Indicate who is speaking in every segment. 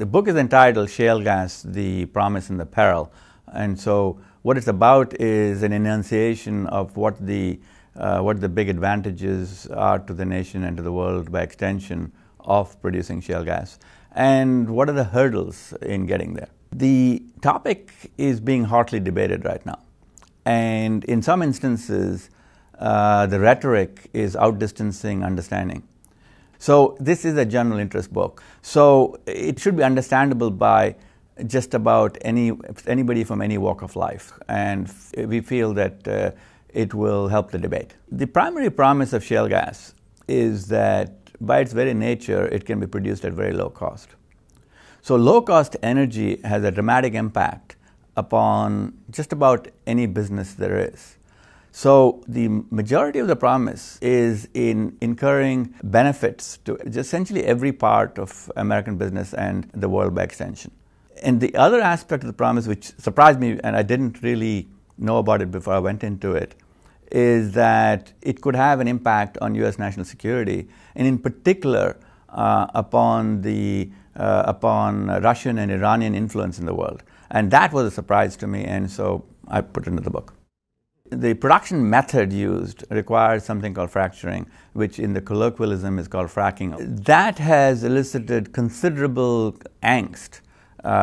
Speaker 1: book is entitled Shale Gas, The Promise and the Peril. And so what it's about is an enunciation of what the big advantages are to the nation and to the world by extension of producing shale gas, and what are the hurdles in getting there. The topic is being hotly debated right now, and in some instances the rhetoric is outdistancing understanding. So this is a general interest book, so it should be understandable by just about anybody from any walk of life, and we feel that it will help the debate. The primary promise of shale gas is that by its very nature it can be produced at very low cost. So low cost energy has a dramatic impact upon just about any business there is. So the majority of the promise is in incurring benefits to essentially every part of American business and the world by extension. And the other aspect of the promise, which surprised me, and I didn't really know about it before I went into it, is that it could have an impact on U.S. national security, and in particular upon Russian and Iranian influence in the world. And that was a surprise to me, and so I put it into the book. The production method used requires something called fracturing, which in the colloquialism is called fracking. That has elicited considerable angst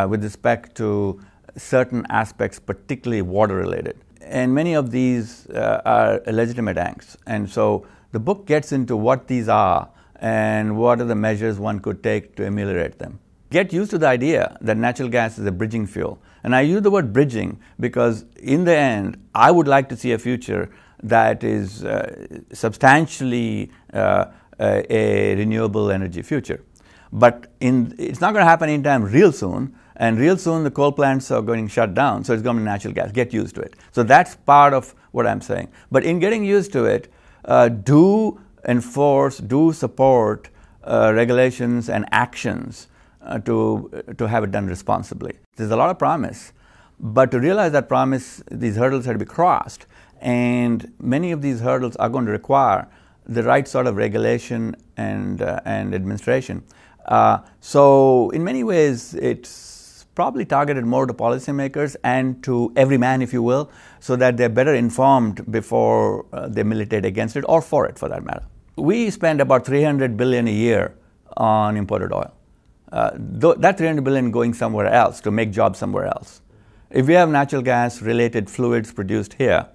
Speaker 1: with respect to certain aspects, particularly water-related. And many of these are legitimate angst. And so the book gets into what these are and what are the measures one could take to ameliorate them. Get used to the idea that natural gas is a bridging fuel. And I use the word bridging because in the end, I would like to see a future that is substantially a renewable energy future. But it's not going to happen anytime real soon, and real soon the coal plants are going to shut down, so it's going to be natural gas. Get used to it. So that's part of what I'm saying. But in getting used to it, do enforce, do support regulations and actions to have it done responsibly. There's a lot of promise, but to realize that promise, these hurdles have to be crossed, and many of these hurdles are going to require the right sort of regulation and administration. So in many ways, it's probably targeted more to policymakers and to every man, if you will, so that they're better informed before they militate against it or for it, for that matter. We spend about $300 billion a year on imported oil. That $300 billion going somewhere else to make jobs somewhere else. If we have natural gas related fluids produced here,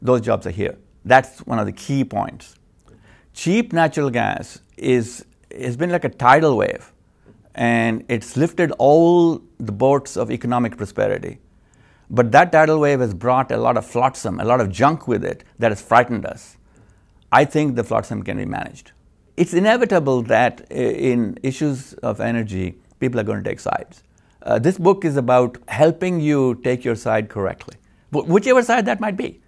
Speaker 1: those jobs are here. That's one of the key points. Cheap natural gas has been like a tidal wave, and it's lifted all the boats of economic prosperity. But that tidal wave has brought a lot of flotsam, a lot of junk with it that has frightened us. I think the flotsam can be managed. It's inevitable that in issues of energy, people are going to take sides. This book is about helping you take your side correctly, whichever side that might be.